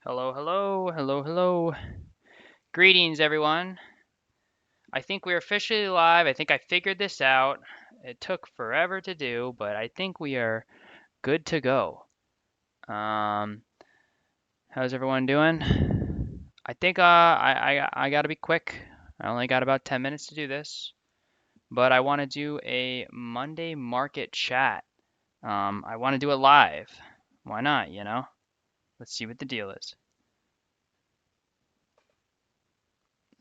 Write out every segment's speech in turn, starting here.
Hello, hello, hello, hello. Greetings, everyone. I think we're officially live. I think I figured this out. It took forever to do, but I think we are good to go. Um, how's everyone doing? I think I gotta be quick. I only got about 10 minutes to do this, but I want to do a Monday market chat. I want to do it live. Why not, you know? Let's see what the deal is.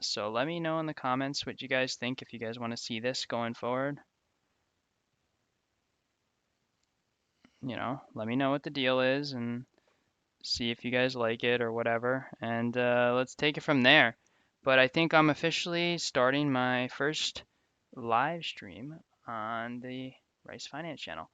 So let me know in the comments what you guys think if you guys want to see this going forward. Let me know what the deal is and see if you guys like it or whatever. And let's take it from there. But I think I'm officially starting my first live stream on the Rice Finance channel.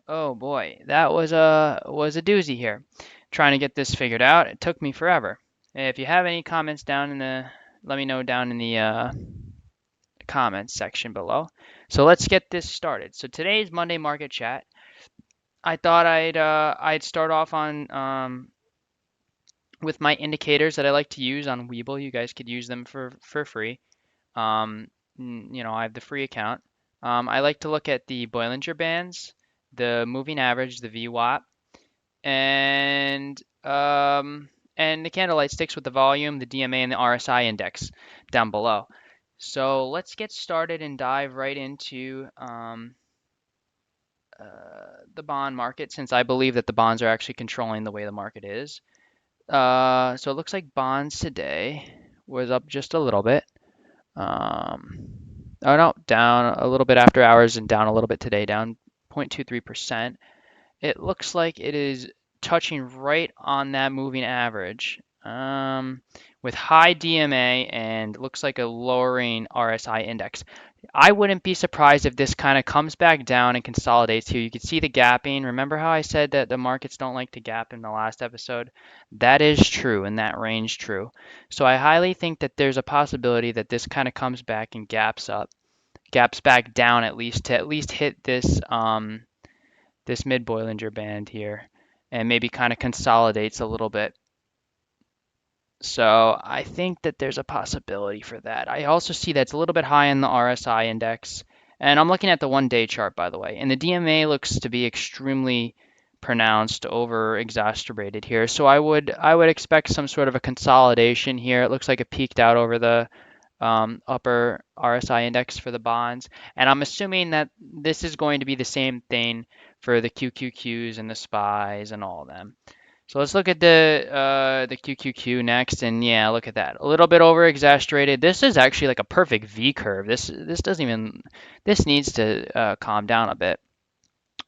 Oh boy, that was a doozy here. Trying to get this figured out. It took me forever. If you have any comments down in the, let me know down in the comments section below. So let's get this started. So today's Monday market chat. I thought I'd start off on with my indicators that I like to use on Webull. You guys could use them for free. I have the free account. I like to look at the Bollinger Bands, the moving average, the VWAP, and the candlelight sticks with the volume, the DMA, and the RSI index down below. So let's get started and dive right into the bond market, since I believe that the bonds are actually controlling the way the market is. So it looks like bonds today was up just a little bit. Um, oh no, down a little bit after hours and down a little bit today, down 0.23%. It looks like it is touching right on that moving average, with high DMA and looks like a lowering RSI index. I wouldn't be surprised if this kind of comes back down and consolidates here. You can see the gapping. Remember how I said that the markets don't like to gap in the last episode? That is true, and that range true. So I highly think that there's a possibility that this kind of comes back and gaps back down at least hit this mid Bollinger Band here, and maybe kind of consolidates a little bit. So I think that there's a possibility for that. I also see that's a little bit high in the RSI index. And I'm looking at the 1-day chart, by the way. And the DMA looks to be extremely pronounced, over exacerbated here. So I would expect some sort of a consolidation here. It looks like it peaked out over the upper RSI index for the bonds. And I'm assuming that this is going to be the same thing for the QQQs and the SPYs and all of them. So let's look at the QQQ next, and yeah, look at that. A little bit over exaggerated. This is actually like a perfect V curve. This doesn't even this needs to calm down a bit.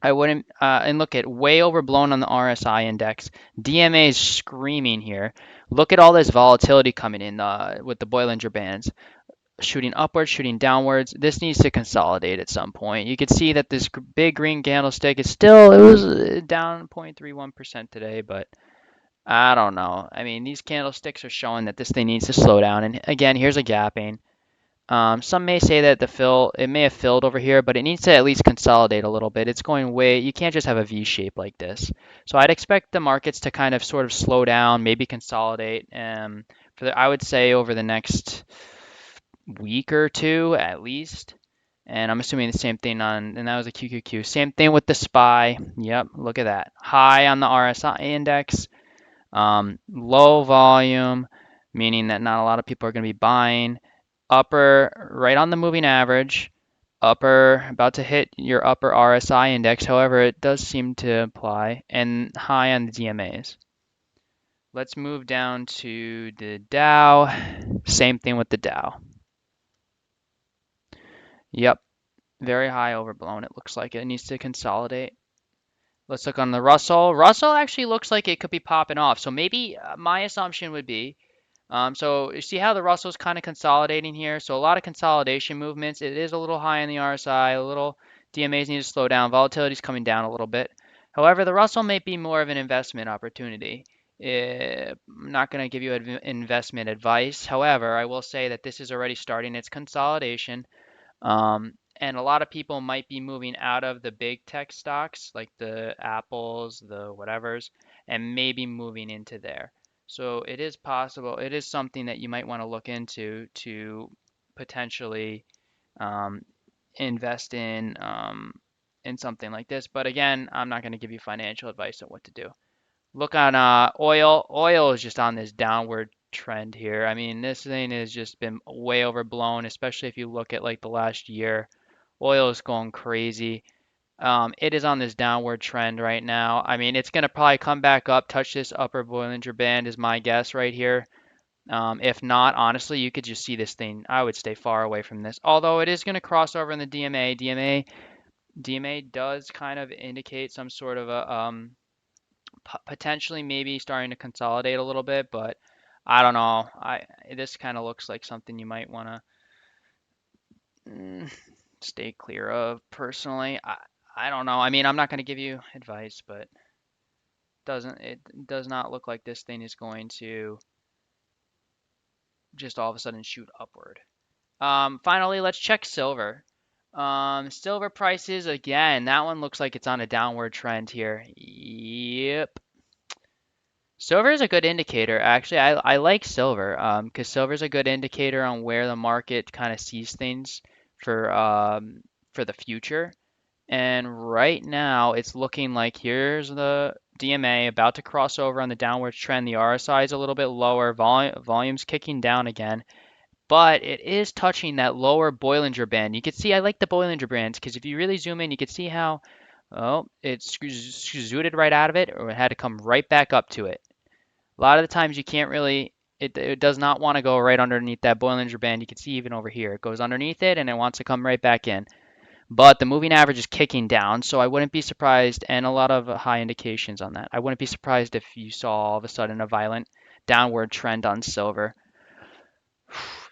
I wouldn't and look at way overblown on the RSI index. DMA is screaming here. Look at all this volatility coming in with the Bollinger Bands, shooting upwards, shooting downwards. This needs to consolidate at some point. You can see that this big green candlestick is still, it was down 0.31% today, but I don't know. I mean, these candlesticks are showing that this thing needs to slow down. And again, here's a gapping. Some may say that it may have filled over here, but it needs to at least consolidate a little bit. It's going way, you can't just have a V shape like this. So I'd expect the markets to kind of sort of slow down, maybe consolidate, I would say over the next week or two at least. And I'm assuming the same thing and that was a QQQ. Same thing with the SPY. Yep, look at that. High on the RSI index, low volume, meaning that not a lot of people are going to be buying. Upper, right on the moving average, upper, about to hit your upper RSI index. However, it does seem to apply, and high on the DMAs. Let's move down to the Dow. Same thing with the Dow. Yep, very high overblown. It looks like it needs to consolidate. Let's look on the Russell. Russell actually looks like it could be popping off. So maybe my assumption would be, so you see how the Russell's kind of consolidating here. So a lot of consolidation movements. It is a little high in the RSI. A little DMAs need to slow down. Volatility's coming down a little bit. However, the Russell may be more of an investment opportunity. I'm not going to give you investment advice. However, I will say that this is already starting its consolidation. And a lot of people might be moving out of the big tech stocks like the Apples, the whatevers, and maybe moving into there. So it is possible. It is something that you might want to look into to potentially um, invest in something like this. But again, I'm not going to give you financial advice on what to do. Look on oil. Oil is just on this downward trend here. I mean, this thing has just been way overblown, especially if you look at like the last year. Oil is going crazy. It is on this downward trend right now. I mean, it's going to probably come back up, touch this upper Bollinger Band is my guess right here. If not, honestly, you could just see this thing. I would stay far away from this. Although it is going to cross over in the DMA. DMA does kind of indicate some sort of a potentially maybe starting to consolidate a little bit, but I don't know. This kind of looks like something you might want to stay clear of personally. I don't know. I mean, I'm not going to give you advice, but it does not look like this thing is going to just all of a sudden shoot upward. Finally, let's check silver. Silver prices again. That one looks like it's on a downward trend here. Yep. Silver is a good indicator. Actually, I like silver because silver is a good indicator on where the market kind of sees things for the future. And right now, it's looking like here's the DMA about to cross over on the downward trend. The RSI is a little bit lower, volume's kicking down again, but it is touching that lower Bollinger Band. You can see I like the Bollinger Bands because if you really zoom in, you can see how, oh, it's zooted right out of it, or it had to come right back up to it. A lot of the times you can't really, it does not want to go right underneath that Bollinger Band. You can see even over here, it goes underneath it and it wants to come right back in. But the moving average is kicking down, so I wouldn't be surprised, and a lot of high indications on that. I wouldn't be surprised if you saw all of a sudden a violent downward trend on silver.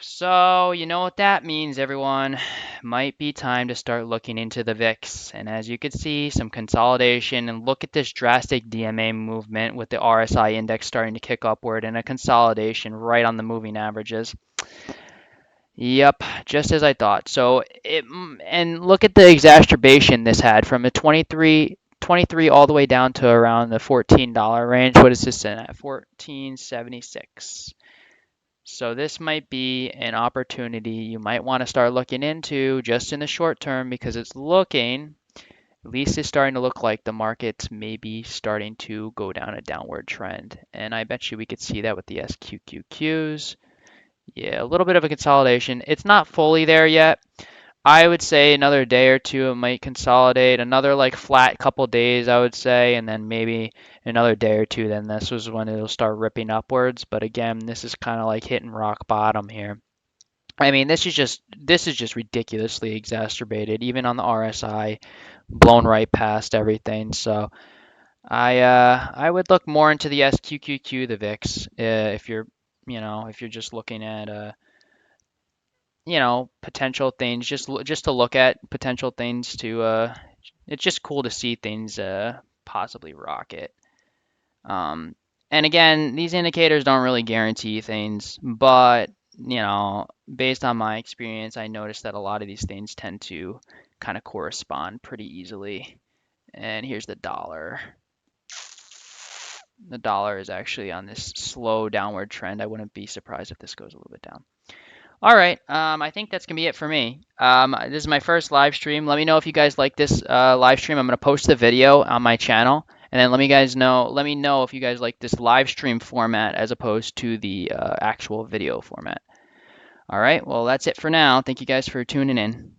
So, you know what that means, everyone. Might be time to start looking into the VIX. And as you can see, some consolidation, and look at this drastic DMA movement with the RSI index starting to kick upward and a consolidation right on the moving averages. Yep, just as I thought. And look at the exacerbation this had from a 23 all the way down to around the $14 range. What is this in at? 14.76. So this might be an opportunity you might want to start looking into just in the short term because it's looking, at least it's starting to look like the market's maybe starting to go down a downward trend. And I bet you we could see that with the SQQQs. Yeah, a little bit of a consolidation. It's not fully there yet. I would say another day or two it might consolidate. Another like flat couple days, I would say, and then maybe another day or two. Then this was when it'll start ripping upwards. But again, this is kind of like hitting rock bottom here. I mean, this is just ridiculously exacerbated, even on the RSI, blown right past everything. So I would look more into the SQQQ, the VIX, if you're if you're just looking at potential things, just to look at potential things to it's just cool to see things possibly rocket. Um, and again, these indicators don't really guarantee things, but based on my experience, I noticed that a lot of these things tend to kind of correspond pretty easily. And here's the dollar. The dollar is actually on this slow downward trend. I wouldn't be surprised if this goes a little bit down. All right, I think that's gonna be it for me. This is my first live stream. Let me know if you guys like this live stream. I'm gonna post the video on my channel, and then let me know if you guys like this live stream format as opposed to the actual video format. All right, well that's it for now. Thank you guys for tuning in.